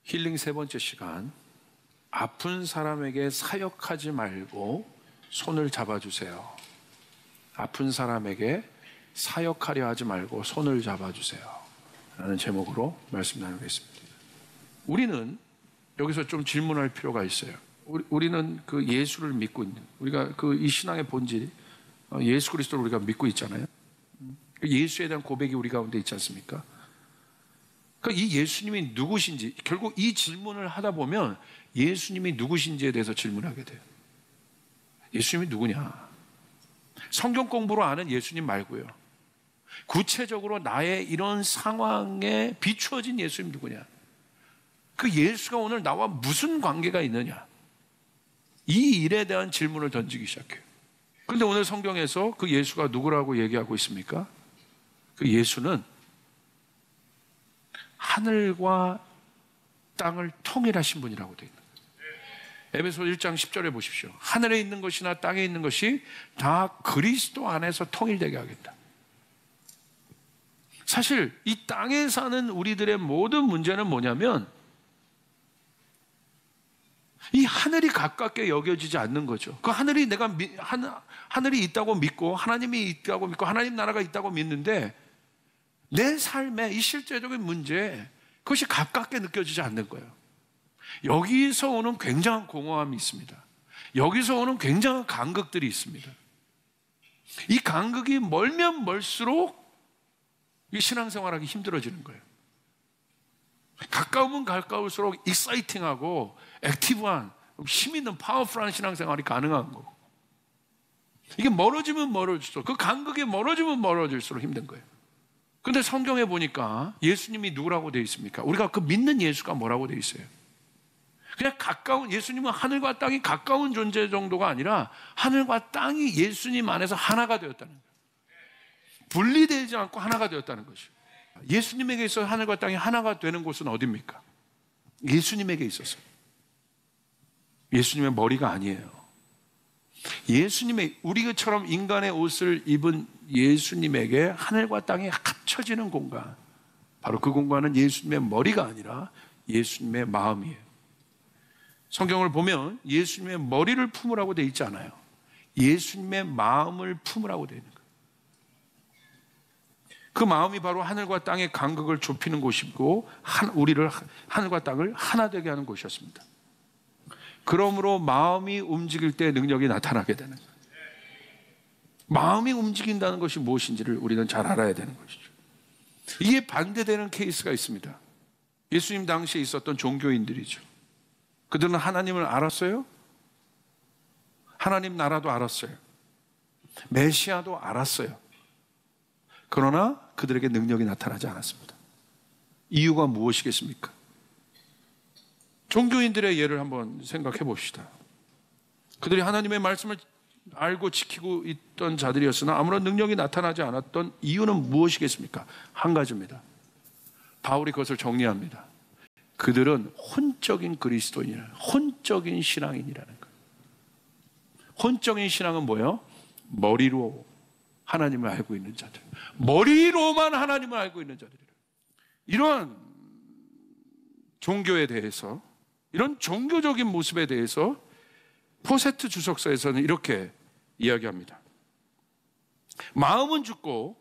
힐링 세 번째 시간, 아픈 사람에게 사역하지 말고 손을 잡아주세요. 아픈 사람에게 사역하려 하지 말고 손을 잡아주세요 라는 제목으로 말씀 나누겠습니다. 우리는 여기서 좀 질문할 필요가 있어요. 우리는 그 예수를 믿고 있는, 우리가 그 이 신앙의 본질, 예수 그리스도를 우리가 믿고 있잖아요. 예수에 대한 고백이 우리 가운데 있지 않습니까? 그러니까 이 예수님이 누구신지, 결국 이 질문을 하다 보면 예수님이 누구신지에 대해서 질문하게 돼요. 예수님이 누구냐? 성경 공부로 아는 예수님 말고요, 구체적으로 나의 이런 상황에 비추어진 예수님 누구냐? 그 예수가 오늘 나와 무슨 관계가 있느냐? 이 일에 대한 질문을 던지기 시작해요. 그런데 오늘 성경에서 그 예수가 누구라고 얘기하고 있습니까? 그 예수는 하늘과 땅을 통일하신 분이라고 되어 있는 거예요. 에베소 1장 10절에 보십시오. 하늘에 있는 것이나 땅에 있는 것이 다 그리스도 안에서 통일되게 하겠다. 사실 이 땅에 사는 우리들의 모든 문제는 뭐냐면 이 하늘이 가깝게 여겨지지 않는 거죠. 그 하늘이 하늘이 있다고 믿고 하나님이 있다고 믿고 하나님 나라가 있다고 믿는데 내 삶의 이 실제적인 문제, 그것이 가깝게 느껴지지 않는 거예요. 여기서 오는 굉장한 공허함이 있습니다. 여기서 오는 굉장한 간극들이 있습니다. 이 간극이 멀면 멀수록 이 신앙생활하기 힘들어지는 거예요. 가까우면 가까울수록 익사이팅하고 액티브한, 힘있는 파워풀한 신앙생활이 가능한 거고, 이게 멀어지면 멀어질수록, 그 간극이 멀어지면 멀어질수록 힘든 거예요. 근데 성경에 보니까 예수님이 누구라고 되어 있습니까? 우리가 그 믿는 예수가 뭐라고 되어 있어요? 그냥 가까운, 예수님은 하늘과 땅이 가까운 존재 정도가 아니라 하늘과 땅이 예수님 안에서 하나가 되었다는 거예요. 분리되지 않고 하나가 되었다는 것이죠. 예수님에게 있어서 하늘과 땅이 하나가 되는 곳은 어디입니까? 예수님에게 있어서. 예수님의 머리가 아니에요. 예수님의, 우리처럼 인간의 옷을 입은 예수님에게 하늘과 땅이 합쳐지는 공간, 바로 그 공간은 예수님의 머리가 아니라 예수님의 마음이에요. 성경을 보면 예수님의 머리를 품으라고 되어 있지 않아요. 예수님의 마음을 품으라고 되어 있는 거예요. 그 마음이 바로 하늘과 땅의 간극을 좁히는 곳이고 우리를, 하늘과 땅을 하나 되게 하는 곳이었습니다. 그러므로 마음이 움직일 때 능력이 나타나게 되는 거예요. 마음이 움직인다는 것이 무엇인지를 우리는 잘 알아야 되는 것이죠. 이게 반대되는 케이스가 있습니다. 예수님 당시에 있었던 종교인들이죠. 그들은 하나님을 알았어요. 하나님 나라도 알았어요. 메시아도 알았어요. 그러나 그들에게 능력이 나타나지 않았습니다. 이유가 무엇이겠습니까? 종교인들의 예를 한번 생각해 봅시다. 그들이 하나님의 말씀을 알고 지키고 있던 자들이었으나 아무런 능력이 나타나지 않았던 이유는 무엇이겠습니까? 한 가지입니다. 바울이 그것을 정리합니다. 그들은 혼적인 그리스도인이라는, 혼적인 신앙인이라는 거예요. 혼적인 신앙은 뭐예요? 머리로 하나님을 알고 있는 자들, 머리로만 하나님을 알고 있는 자들이에요. 이러한 종교에 대해서, 이런 종교적인 모습에 대해서 포세트 주석서에서는 이렇게 이야기합니다. 마음은 죽고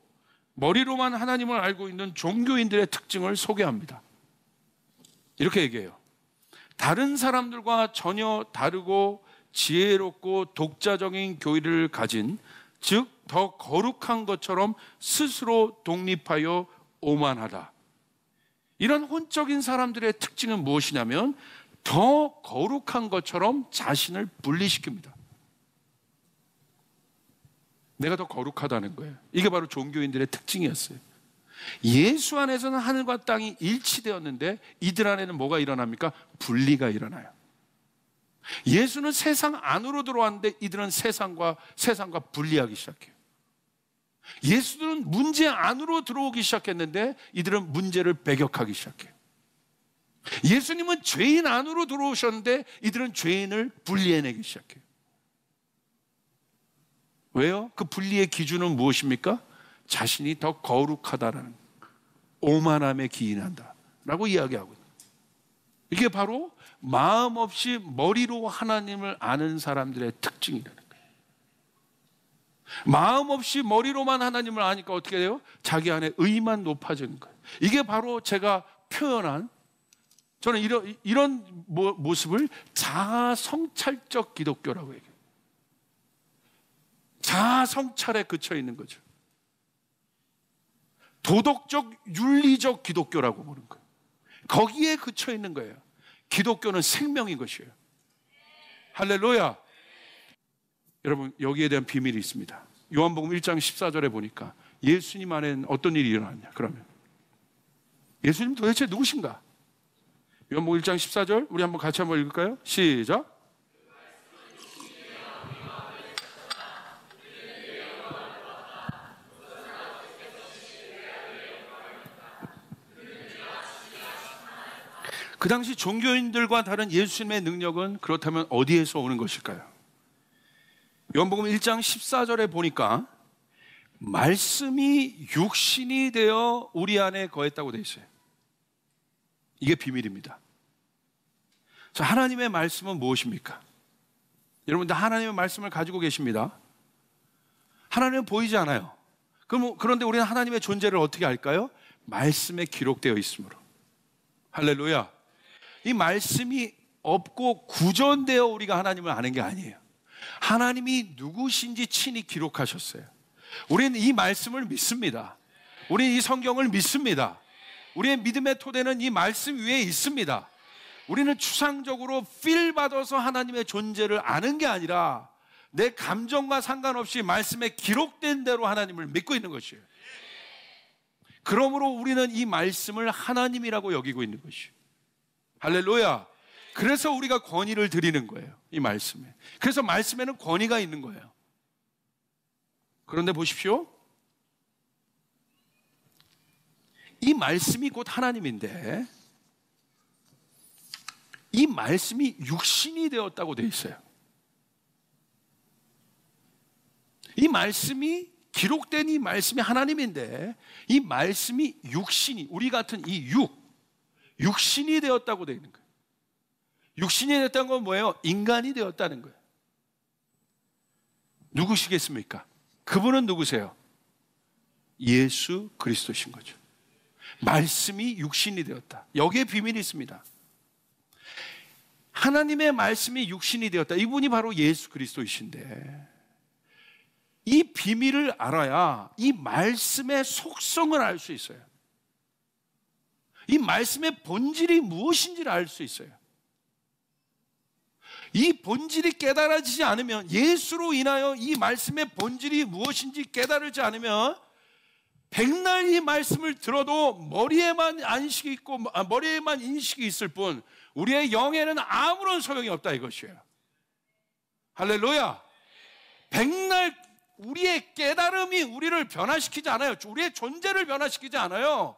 머리로만 하나님을 알고 있는 종교인들의 특징을 소개합니다. 이렇게 얘기해요. 다른 사람들과 전혀 다르고 지혜롭고 독자적인 교리를 가진, 즉 더 거룩한 것처럼 스스로 독립하여 오만하다. 이런 혼적인 사람들의 특징은 무엇이냐면 더 거룩한 것처럼 자신을 분리시킵니다. 내가 더 거룩하다는 거예요. 이게 바로 종교인들의 특징이었어요. 예수 안에서는 하늘과 땅이 일치되었는데 이들 안에는 뭐가 일어납니까? 분리가 일어나요. 예수는 세상 안으로 들어왔는데 이들은 세상과 분리하기 시작해요. 예수들은 문제 안으로 들어오기 시작했는데 이들은 문제를 배격하기 시작해요. 예수님은 죄인 안으로 들어오셨는데 이들은 죄인을 분리해내기 시작해요. 왜요? 그 분리의 기준은 무엇입니까? 자신이 더 거룩하다라는, 오만함에 기인한다 라고 이야기하고 있는 거예요. 이게 바로 마음 없이 머리로 하나님을 아는 사람들의 특징이라는 거예요. 마음 없이 머리로만 하나님을 아니까 어떻게 돼요? 자기 안에 의만 높아지는 거예요. 이게 바로 제가 표현한, 저는 이런 모습을 자아성찰적 기독교라고 얘기해요. 자아성찰에 그쳐 있는 거죠. 도덕적, 윤리적 기독교라고 보는 거예요. 거기에 그쳐 있는 거예요. 기독교는 생명인 것이에요. 할렐루야. 여러분, 여기에 대한 비밀이 있습니다. 요한복음 1장 14절에 보니까 예수님 안에는 어떤 일이 일어났냐? 그러면 예수님 도대체 누구신가? 요한복음 1장 14절 우리 한번 같이 한번 읽을까요? 시작. 그 당시 종교인들과 다른 예수님의 능력은 그렇다면 어디에서 오는 것일까요? 요한복음 1장 14절에 보니까 말씀이 육신이 되어 우리 안에 거했다고 되어 있어요. 이게 비밀입니다. 자, 하나님의 말씀은 무엇입니까? 여러분들 하나님의 말씀을 가지고 계십니다. 하나님은 보이지 않아요. 그런데 우리는 하나님의 존재를 어떻게 알까요? 말씀에 기록되어 있으므로. 할렐루야. 이 말씀이 없고 구전되어 우리가 하나님을 아는 게 아니에요. 하나님이 누구신지 친히 기록하셨어요. 우리는 이 말씀을 믿습니다. 우리는 이 성경을 믿습니다. 우리의 믿음의 토대는 이 말씀 위에 있습니다. 우리는 추상적으로 필 받아서 하나님의 존재를 아는 게 아니라 내 감정과 상관없이 말씀에 기록된 대로 하나님을 믿고 있는 것이에요. 그러므로 우리는 이 말씀을 하나님이라고 여기고 있는 것이에요. 할렐루야. 그래서 우리가 권위를 드리는 거예요. 이 말씀에. 그래서 말씀에는 권위가 있는 거예요. 그런데 보십시오. 이 말씀이 곧 하나님인데 이 말씀이 육신이 되었다고 되어 있어요. 이 말씀이 기록된 이 말씀이 하나님인데 이 말씀이 육신이, 우리 같은 이 육신이 되었다고 되어 있는 거예요. 육신이 되었다는 건 뭐예요? 인간이 되었다는 거예요. 누구시겠습니까? 그분은 누구세요? 예수 그리스도신 거죠. 말씀이 육신이 되었다. 여기에 비밀이 있습니다. 하나님의 말씀이 육신이 되었다. 이분이 바로 예수 그리스도이신데 이 비밀을 알아야 이 말씀의 속성을 알 수 있어요. 이 말씀의 본질이 무엇인지를 알 수 있어요. 이 본질이 깨달아지지 않으면, 예수로 인하여 이 말씀의 본질이 무엇인지 깨달지 않으면 백날 이 말씀을 들어도 머리에만 안식이 있고 머리에만 인식이 있을 뿐 우리의 영에는 아무런 소용이 없다 이것이에요. 할렐루야. 백날 우리의 깨달음이 우리를 변화시키지 않아요. 우리의 존재를 변화시키지 않아요.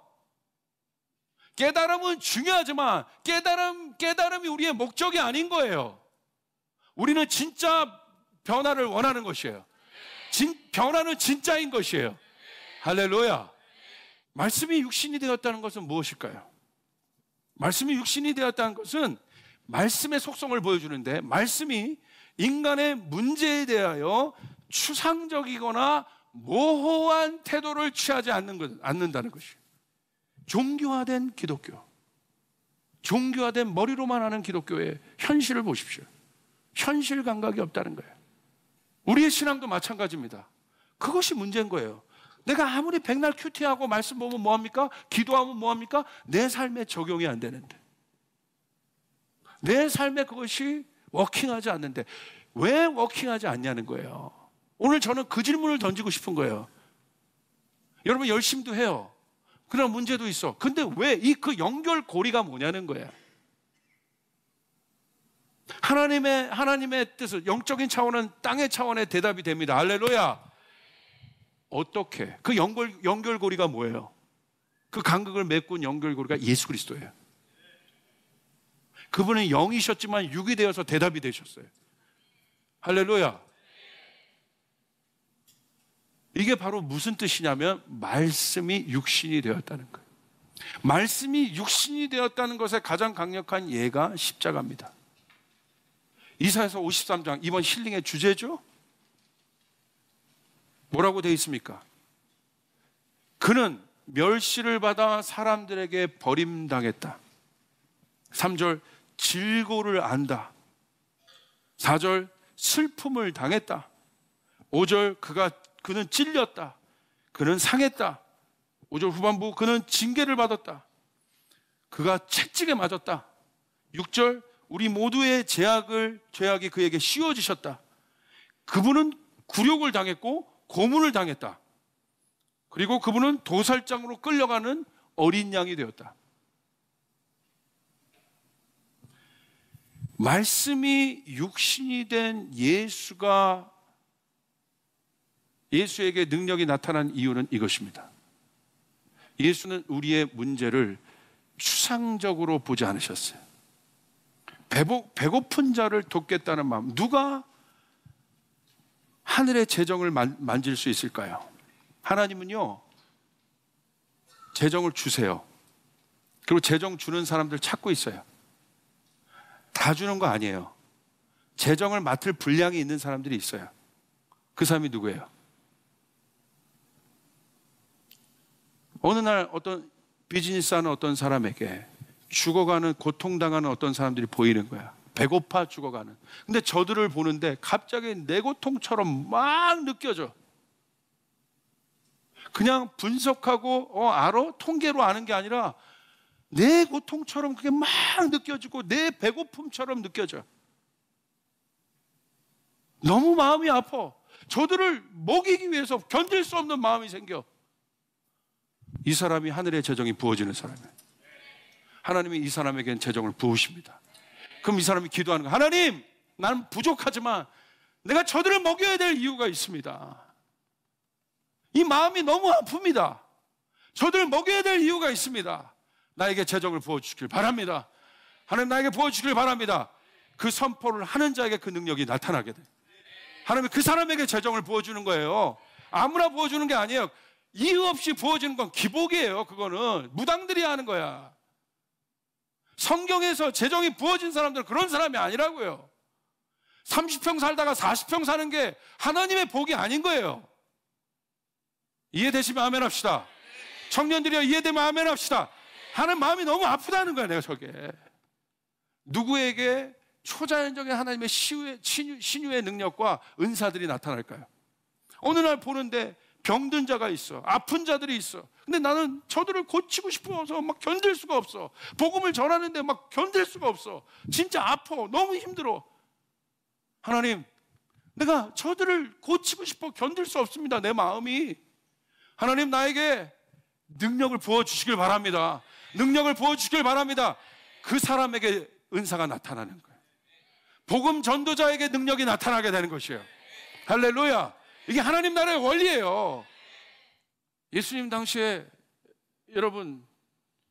깨달음은 중요하지만 깨달음이 우리의 목적이 아닌 거예요. 우리는 진짜 변화를 원하는 것이에요. 변화는 진짜인 것이에요. 할렐루야. 말씀이 육신이 되었다는 것은 무엇일까요? 말씀이 육신이 되었다는 것은 말씀의 속성을 보여주는데 말씀이 인간의 문제에 대하여 추상적이거나 모호한 태도를 취하지 않는다는 것이에요. 종교화된 기독교, 종교화된 머리로만 하는 기독교의 현실을 보십시오. 현실 감각이 없다는 거예요. 우리의 신앙도 마찬가지입니다. 그것이 문제인 거예요. 내가 아무리 백날 큐티하고 말씀 보면 뭐합니까? 기도하면 뭐합니까? 내 삶에 적용이 안 되는데, 내 삶에 그것이 워킹하지 않는데 왜 워킹하지 않냐는 거예요. 오늘 저는 그 질문을 던지고 싶은 거예요. 여러분 열심도 해요. 그러나 문제도 있어. 근데 왜 그 연결고리가 뭐냐는 거예요. 하나님의 뜻은 영적인 차원은 땅의 차원의 대답이 됩니다. 할렐루야. 어떻게? 그 연결고리가 뭐예요? 그 간극을 메꾼 연결고리가 예수 그리스도예요. 그분은 영이셨지만 육이 되어서 대답이 되셨어요. 할렐루야. 이게 바로 무슨 뜻이냐면 말씀이 육신이 되었다는 거예요. 말씀이 육신이 되었다는 것의 가장 강력한 예가 십자가입니다. 이사야서 53장, 이번 힐링의 주제죠. 뭐라고 되어 있습니까? 그는 멸시를 받아 사람들에게 버림당했다. 3절 질고를 안다. 4절 슬픔을 당했다. 5절 그는 찔렸다. 그는 상했다. 5절 후반부 그는 징계를 받았다. 그가 채찍에 맞았다. 6절 우리 모두의 죄악이 그에게 씌워지셨다. 그분은 굴욕을 당했고 고문을 당했다. 그리고 그분은 도살장으로 끌려가는 어린 양이 되었다. 말씀이 육신이 된 예수에게 능력이 나타난 이유는 이것입니다. 예수는 우리의 문제를 추상적으로 보지 않으셨어요. 배고픈 자를 돕겠다는 마음. 누가 하늘의 재정을 만질 수 있을까요? 하나님은요, 재정을 주세요. 그리고 재정 주는 사람들 찾고 있어요. 다 주는 거 아니에요. 재정을 맡을 분량이 있는 사람들이 있어요. 그 사람이 누구예요? 어느 날 어떤 비즈니스 하는 어떤 사람에게 죽어가는, 고통당하는 어떤 사람들이 보이는 거야. 배고파 죽어가는. 근데 저들을 보는데 갑자기 내 고통처럼 막 느껴져. 그냥 분석하고 알아? 통계로 아는 게 아니라 내 고통처럼 그게 막 느껴지고 내 배고픔처럼 느껴져. 너무 마음이 아파. 저들을 먹이기 위해서 견딜 수 없는 마음이 생겨. 이 사람이 하늘의 재정이 부어지는 사람이에요. 하나님이 이 사람에게는 재정을 부으십니다. 그럼 이 사람이 기도하는 거예요. 하나님, 나는 부족하지만 내가 저들을 먹여야 될 이유가 있습니다. 이 마음이 너무 아픕니다. 저들을 먹여야 될 이유가 있습니다. 나에게 재정을 부어주시길 바랍니다. 하나님, 나에게 부어주시길 바랍니다. 그 선포를 하는 자에게 그 능력이 나타나게 돼요. 하나님이 그 사람에게 재정을 부어주는 거예요. 아무나 부어주는 게 아니에요. 이유 없이 부어주는 건 기복이에요. 그거는 무당들이 하는 거야. 성경에서 재정이 부어진 사람들은 그런 사람이 아니라고요. 30평 살다가 40평 사는 게 하나님의 복이 아닌 거예요. 이해되시면 아멘 합시다. 청년들이요, 이해되면 아멘 합시다. 하는 마음이 너무 아프다는 거야, 내가 저게. 누구에게 초자연적인 하나님의 신유의 능력과 은사들이 나타날까요? 어느 날 보는데 병든 자가 있어. 아픈 자들이 있어. 근데 나는 저들을 고치고 싶어서 막 견딜 수가 없어. 복음을 전하는데 막 견딜 수가 없어. 진짜 아파. 너무 힘들어. 하나님, 내가 저들을 고치고 싶어 견딜 수 없습니다. 내 마음이. 하나님, 나에게 능력을 부어주시길 바랍니다. 능력을 부어주시길 바랍니다. 그 사람에게 은사가 나타나는 거예요. 복음 전도자에게 능력이 나타나게 되는 것이에요. 할렐루야. 이게 하나님 나라의 원리예요. 예수님 당시에 여러분,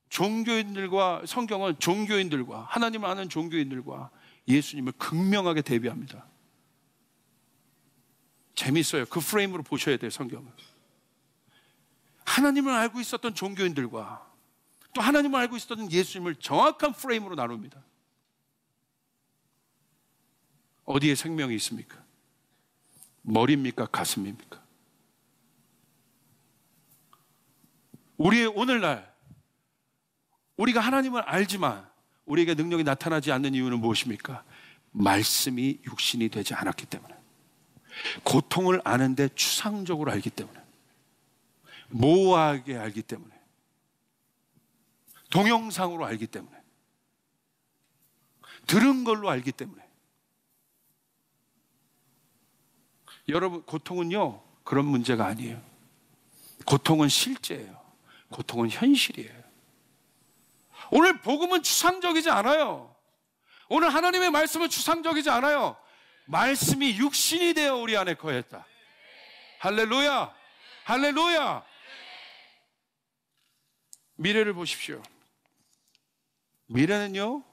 종교인들과, 성경은 종교인들과, 하나님을 아는 종교인들과 예수님을 극명하게 대비합니다. 재밌어요. 그 프레임으로 보셔야 돼요, 성경을. 하나님을 알고 있었던 종교인들과 또 하나님을 알고 있었던 예수님을 정확한 프레임으로 나눕니다. 어디에 생명이 있습니까? 머리입니까? 가슴입니까? 우리의 오늘날, 우리가 하나님을 알지만 우리에게 능력이 나타나지 않는 이유는 무엇입니까? 말씀이 육신이 되지 않았기 때문에, 고통을 아는데 추상적으로 알기 때문에, 모호하게 알기 때문에, 동영상으로 알기 때문에, 들은 걸로 알기 때문에. 여러분, 고통은요, 그런 문제가 아니에요. 고통은 실제예요. 고통은 현실이에요. 오늘 복음은 추상적이지 않아요. 오늘 하나님의 말씀은 추상적이지 않아요. 말씀이 육신이 되어 우리 안에 거했다. 할렐루야! 할렐루야! 미래를 보십시오. 미래는요,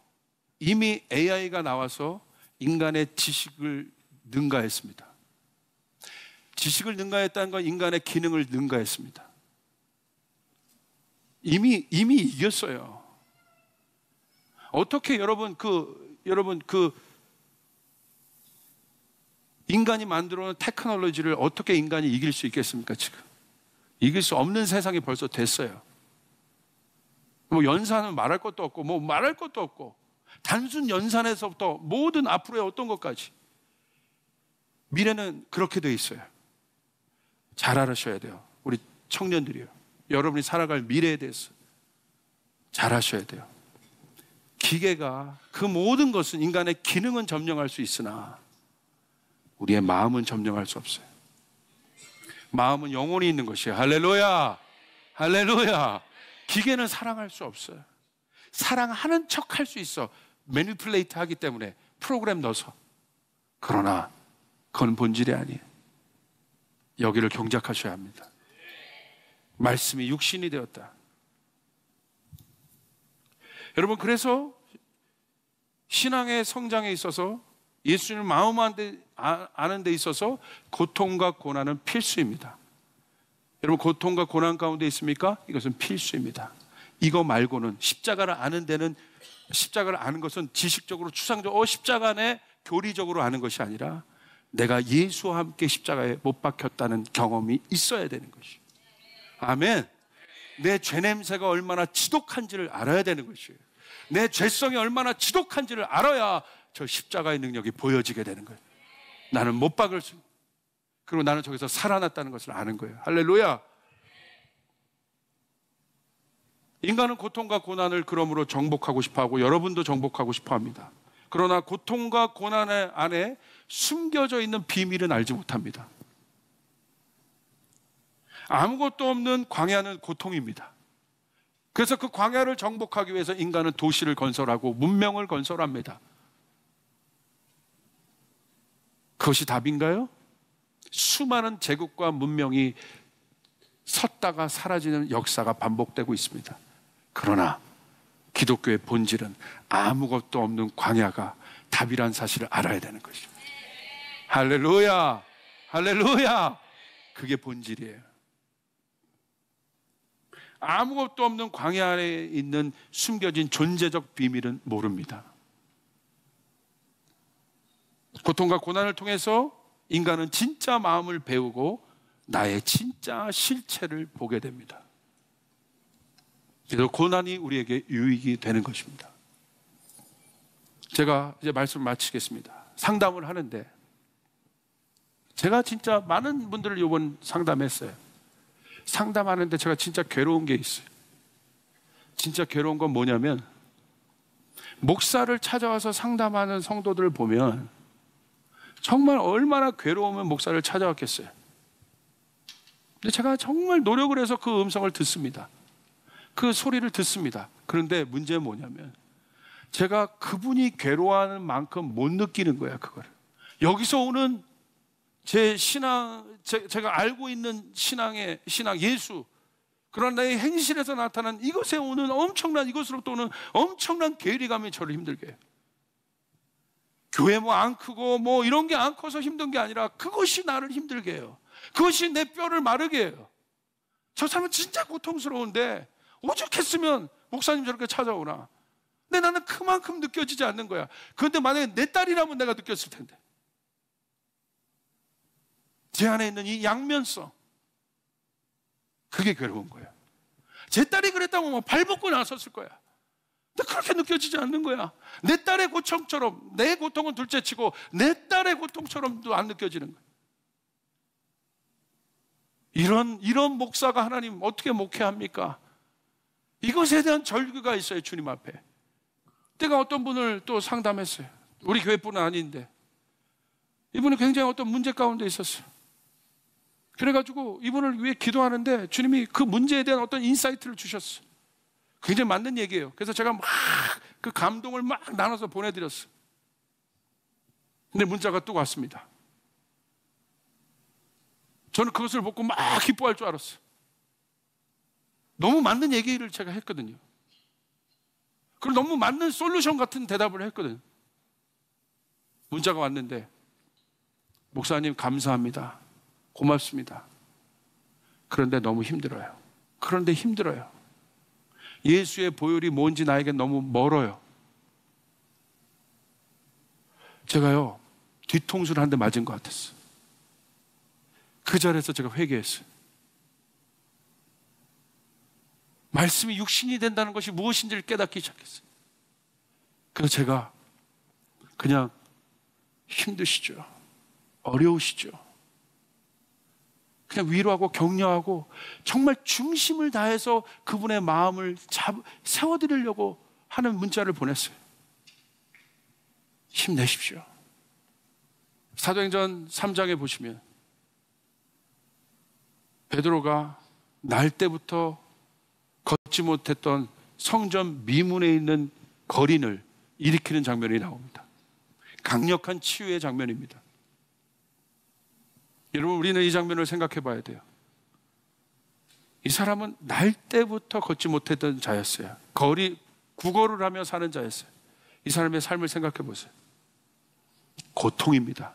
이미 AI가 나와서 인간의 지식을 능가했습니다. 지식을 능가했다는 건 인간의 기능을 능가했습니다. 이미 이겼어요. 어떻게 여러분 인간이 만들어 놓은 테크놀로지를 어떻게 인간이 이길 수 있겠습니까? 지금 이길 수 없는 세상이 벌써 됐어요. 뭐 연산은 말할 것도 없고 뭐 말할 것도 없고, 단순 연산에서부터 모든 앞으로의 어떤 것까지 미래는 그렇게 돼 있어요. 잘 알으셔야 돼요. 우리 청년들이요, 여러분이 살아갈 미래에 대해서 잘 아셔야 돼요. 기계가 그 모든 것은, 인간의 기능은 점령할 수 있으나 우리의 마음은 점령할 수 없어요. 마음은 영혼이 있는 것이에요. 할렐루야, 할렐루야. 기계는 사랑할 수 없어요. 사랑하는 척 할 수 있어, 매니플레이트 하기 때문에, 프로그램 넣어서. 그러나 그건 본질이 아니에요. 여기를 경작하셔야 합니다. 말씀이 육신이 되었다. 여러분, 그래서 신앙의 성장에 있어서, 예수님을 마음 아는 데 있어서 고통과 고난은 필수입니다. 여러분, 고통과 고난 가운데 있습니까? 이것은 필수입니다. 이거 말고는, 십자가를 아는 데는, 십자가를 아는 것은 지식적으로 추상적으로 십자가네 교리적으로 아는 것이 아니라 내가 예수와 함께 십자가에 못 박혔다는 경험이 있어야 되는 것이에요. 아멘. 내 죄 냄새가 얼마나 지독한지를 알아야 되는 것이에요. 내 죄성이 얼마나 지독한지를 알아야 저 십자가의 능력이 보여지게 되는 거예요. 나는 못 박을 수, 그리고 나는 저기서 살아났다는 것을 아는 거예요. 할렐루야. 인간은 고통과 고난을 그러므로 정복하고 싶어하고, 여러분도 정복하고 싶어합니다. 그러나 고통과 고난 안에 숨겨져 있는 비밀은 알지 못합니다. 아무것도 없는 광야는 고통입니다. 그래서 그 광야를 정복하기 위해서 인간은 도시를 건설하고 문명을 건설합니다. 그것이 답인가요? 수많은 제국과 문명이 섰다가 사라지는 역사가 반복되고 있습니다. 그러나 기독교의 본질은 아무것도 없는 광야가 답이란 사실을 알아야 되는 것이죠. 할렐루야, 할렐루야. 그게 본질이에요. 아무것도 없는 광야에 있는 숨겨진 존재적 비밀은 모릅니다. 고통과 고난을 통해서 인간은 진짜 마음을 배우고 나의 진짜 실체를 보게 됩니다. 그래서 고난이 우리에게 유익이 되는 것입니다. 제가 이제 말씀을 마치겠습니다. 상담을 하는데 제가 진짜 많은 분들을 이번 상담했어요. 상담하는데 제가 진짜 괴로운 게 있어요. 진짜 괴로운 건 뭐냐면, 목사를 찾아와서 상담하는 성도들을 보면 정말 얼마나 괴로우면 목사를 찾아왔겠어요. 근데 제가 정말 노력을 해서 그 음성을 듣습니다. 그 소리를 듣습니다. 그런데 문제는 뭐냐면, 제가 그분이 괴로워하는 만큼 못 느끼는 거야, 그걸. 여기서 오는 제 신앙, 제가 알고 있는 신앙 예수, 그런 나의 행실에서 나타난 이것에 오는 엄청난, 이것으로부터 오는 엄청난 괴리감이 저를 힘들게 해요. 교회 뭐 안 크고 뭐 이런 게 안 커서 힘든 게 아니라 그것이 나를 힘들게 해요. 그것이 내 뼈를 마르게 해요. 저 사람은 진짜 고통스러운데 오죽했으면 목사님 저렇게 찾아오나. 근데 나는 그만큼 느껴지지 않는 거야. 그런데 만약에 내 딸이라면 내가 느꼈을 텐데. 제 안에 있는 이 양면성, 그게 괴로운 거예요. 제 딸이 그랬다고 뭐 발벗고 나섰을 거야. 근데 그렇게 느껴지지 않는 거야. 내 딸의 고통처럼, 내 고통은 둘째치고 내 딸의 고통처럼도 안 느껴지는 거야. 이런 목사가 하나님 어떻게 목회합니까? 이것에 대한 절규가 있어요, 주님 앞에. 내가 어떤 분을 또 상담했어요. 우리 교회뿐은 아닌데 이분이 굉장히 어떤 문제 가운데 있었어요. 그래가지고 이분을 위해 기도하는데 주님이 그 문제에 대한 어떤 인사이트를 주셨어요. 굉장히 맞는 얘기예요. 그래서 제가 막 그 감동을 막 나눠서 보내드렸어요. 근데 문자가 또 왔습니다. 저는 그것을 보고 막 기뻐할 줄 알았어요. 너무 맞는 얘기를 제가 했거든요. 그리고 너무 맞는 솔루션 같은 대답을 했거든요. 문자가 왔는데, 목사님 감사합니다. 고맙습니다. 그런데 너무 힘들어요. 그런데 힘들어요. 예수의 보혈이 뭔지 나에게 너무 멀어요. 제가요, 뒤통수를 한 대 맞은 것 같았어요. 그 자리에서 제가 회개했어요. 말씀이 육신이 된다는 것이 무엇인지를 깨닫기 시작했어요. 그래서 제가 그냥 힘드시죠? 어려우시죠? 그냥 위로하고 격려하고 정말 중심을 다해서 그분의 마음을 세워드리려고 하는 문자를 보냈어요. 힘내십시오. 사도행전 3장에 보시면 베드로가 날 때부터 걷지 못했던 성전 미문에 있는 거린을 일으키는 장면이 나옵니다. 강력한 치유의 장면입니다. 여러분, 우리는 이 장면을 생각해 봐야 돼요. 이 사람은 날 때부터 걷지 못했던 자였어요. 구걸을 하며 사는 자였어요. 이 사람의 삶을 생각해 보세요. 고통입니다.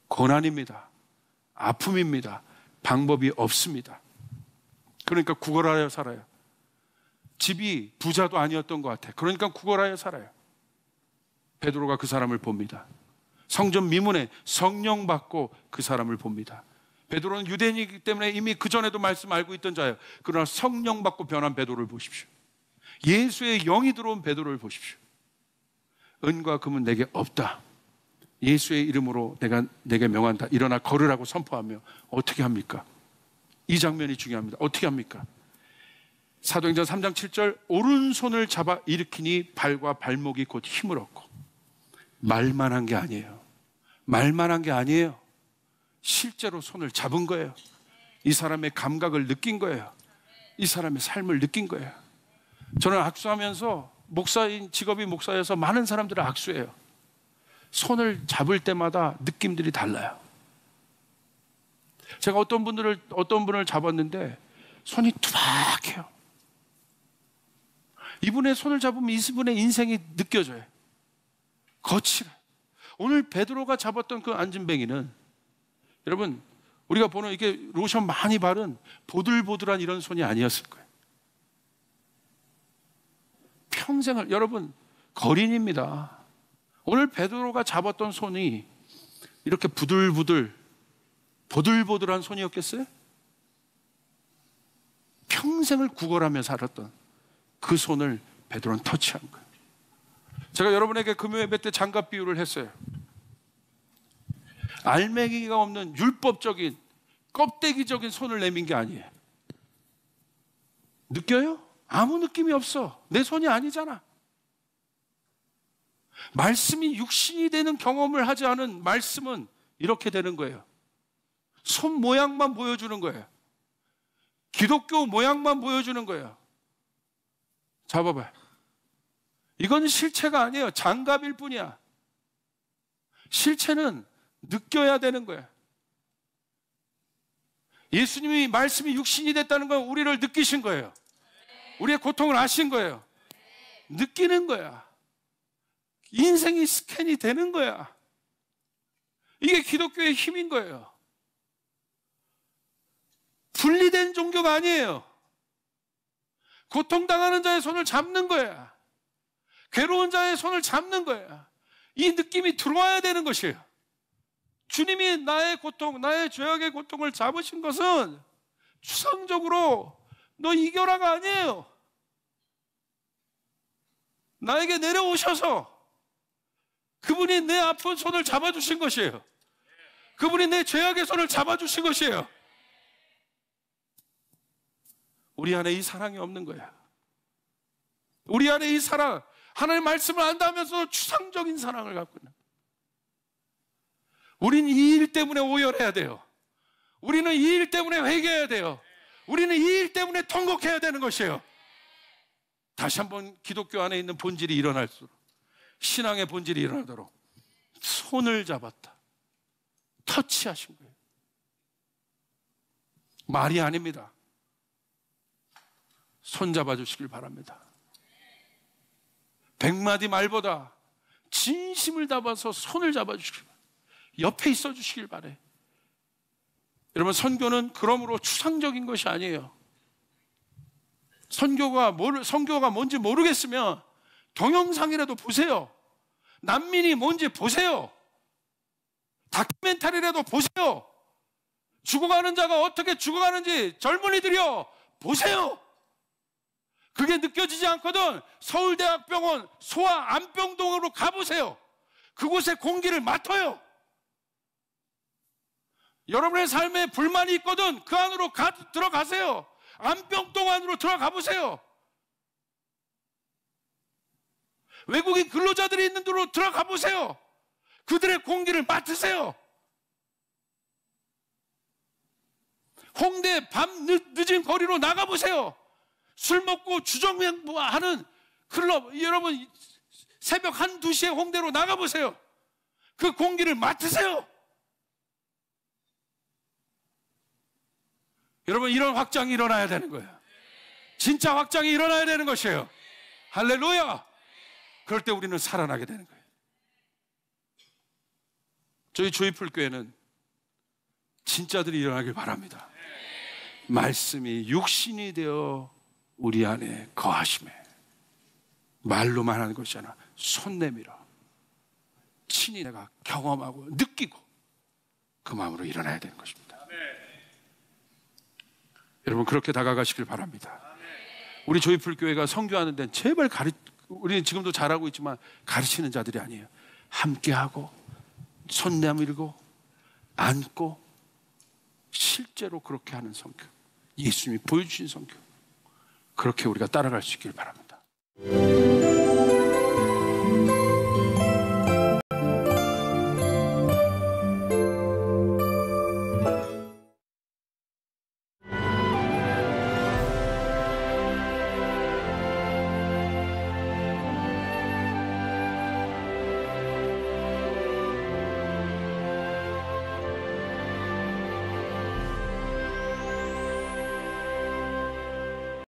고난입니다. 아픔입니다. 방법이 없습니다. 그러니까 구걸하여 살아요. 집이 부자도 아니었던 것 같아요. 그러니까 구걸하여 살아요. 베드로가 그 사람을 봅니다. 성전 미문에 성령 받고 그 사람을 봅니다. 베드로는 유대인이기 때문에 이미 그전에도 말씀 알고 있던 자예요. 그러나 성령 받고 변한 베드로를 보십시오. 예수의 영이 들어온 베드로를 보십시오. 은과 금은 내게 없다. 예수의 이름으로 내게 명한다. 일어나 걸으라고 선포하며 어떻게 합니까? 이 장면이 중요합니다. 어떻게 합니까? 사도행전 3장 7절 오른손을 잡아 일으키니 발과 발목이 곧 힘을 얻고. 말만 한 게 아니에요. 말만 한 게 아니에요. 실제로 손을 잡은 거예요. 이 사람의 감각을 느낀 거예요. 이 사람의 삶을 느낀 거예요. 저는 악수하면서 목사인 직업이 목사여서 많은 사람들을 악수해요. 손을 잡을 때마다 느낌들이 달라요. 제가 어떤 분을 잡았는데 손이 투박해요. 이분의 손을 잡으면 이분의 인생이 느껴져요. 거칠어요. 오늘 베드로가 잡았던 그 안진뱅이는 여러분, 우리가 보는 이게 로션 많이 바른 보들보들한 이런 손이 아니었을 거예요. 평생을, 여러분, 거린입니다. 오늘 베드로가 잡았던 손이 이렇게 보들보들한 손이었겠어요? 평생을 구걸하며 살았던 그 손을 베드로는 터치한 거예요. 제가 여러분에게 금요 예배 때 장갑 비유를 했어요. 알맹이가 없는 율법적인 껍데기적인 손을 내민 게 아니에요. 느껴요? 아무 느낌이 없어. 내 손이 아니잖아. 말씀이 육신이 되는 경험을 하지 않은 말씀은 이렇게 되는 거예요. 손 모양만 보여주는 거예요. 기독교 모양만 보여주는 거예요. 잡아봐요. 이건 실체가 아니에요. 장갑일 뿐이야. 실체는 느껴야 되는 거예요. 예수님이 말씀이 육신이 됐다는 건 우리를 느끼신 거예요. 우리의 고통을 아신 거예요. 느끼는 거야. 인생이 스캔이 되는 거야. 이게 기독교의 힘인 거예요. 분리된 종교가 아니에요. 고통당하는 자의 손을 잡는 거야. 괴로운 자의 손을 잡는 거야. 이 느낌이 들어와야 되는 것이에요. 주님이 나의 고통, 나의 죄악의 고통을 잡으신 것은 추상적으로 너 이겨라가 아니에요. 나에게 내려오셔서 그분이 내 아픈 손을 잡아주신 것이에요. 그분이 내 죄악의 손을 잡아주신 것이에요. 우리 안에 이 사랑이 없는 거야. 우리 안에 이 사랑, 하나님의 말씀을 안다면서 추상적인 사랑을 갖고 있는 거야. 우리는 이 일 때문에 오열해야 돼요. 우리는 이 일 때문에 회개해야 돼요. 우리는 이 일 때문에 통곡해야 되는 것이에요. 다시 한번 기독교 안에 있는 본질이 일어날수록, 신앙의 본질이 일어나도록 손을 잡았다. 터치하신 거예요. 말이 아닙니다. 손 잡아주시길 바랍니다. 100마디 말보다 진심을 담아서 손을 잡아주시길 바랍니다. 옆에 있어 주시길 바래요. 여러분, 선교는 그러므로 추상적인 것이 아니에요. 선교가 뭔지 모르겠으면 동영상이라도 보세요. 난민이 뭔지 보세요. 다큐멘터리라도 보세요. 죽어가는 자가 어떻게 죽어가는지 젊은이들이요, 보세요. 그게 느껴지지 않거든 서울대학병원 소아암병동으로 가보세요. 그곳의 공기를 맡아요. 여러분의 삶에 불만이 있거든 그 안으로 들어가세요. 암병동 안으로 들어가 보세요. 외국인 근로자들이 있는 데로 들어가 보세요. 그들의 공기를 맡으세요. 홍대 밤 늦은 거리로 나가보세요. 술 먹고 주정하는 클럽, 여러분 새벽 1, 2시에 홍대로 나가보세요. 그 공기를 맡으세요. 여러분, 이런 확장이 일어나야 되는 거예요. 진짜 확장이 일어나야 되는 것이에요. 할렐루야. 그럴 때 우리는 살아나게 되는 거예요. 저희 조이풀 교회는 진짜들이 일어나길 바랍니다. 말씀이 육신이 되어 우리 안에 거하심에, 말로만 하는 것이 아니라 손 내밀어 친히 내가 경험하고 느끼고 그 마음으로 일어나야 되는 것입니다. 여러분, 그렇게 다가가시길 바랍니다. 우리 조이풀 교회가 선교하는 데는 제발 우리는 지금도 잘하고 있지만 가르치는 자들이 아니에요. 함께하고 손 내밀고 안고 실제로 그렇게 하는 선교, 예수님이 보여주신 선교, 그렇게 우리가 따라갈 수 있길 바랍니다.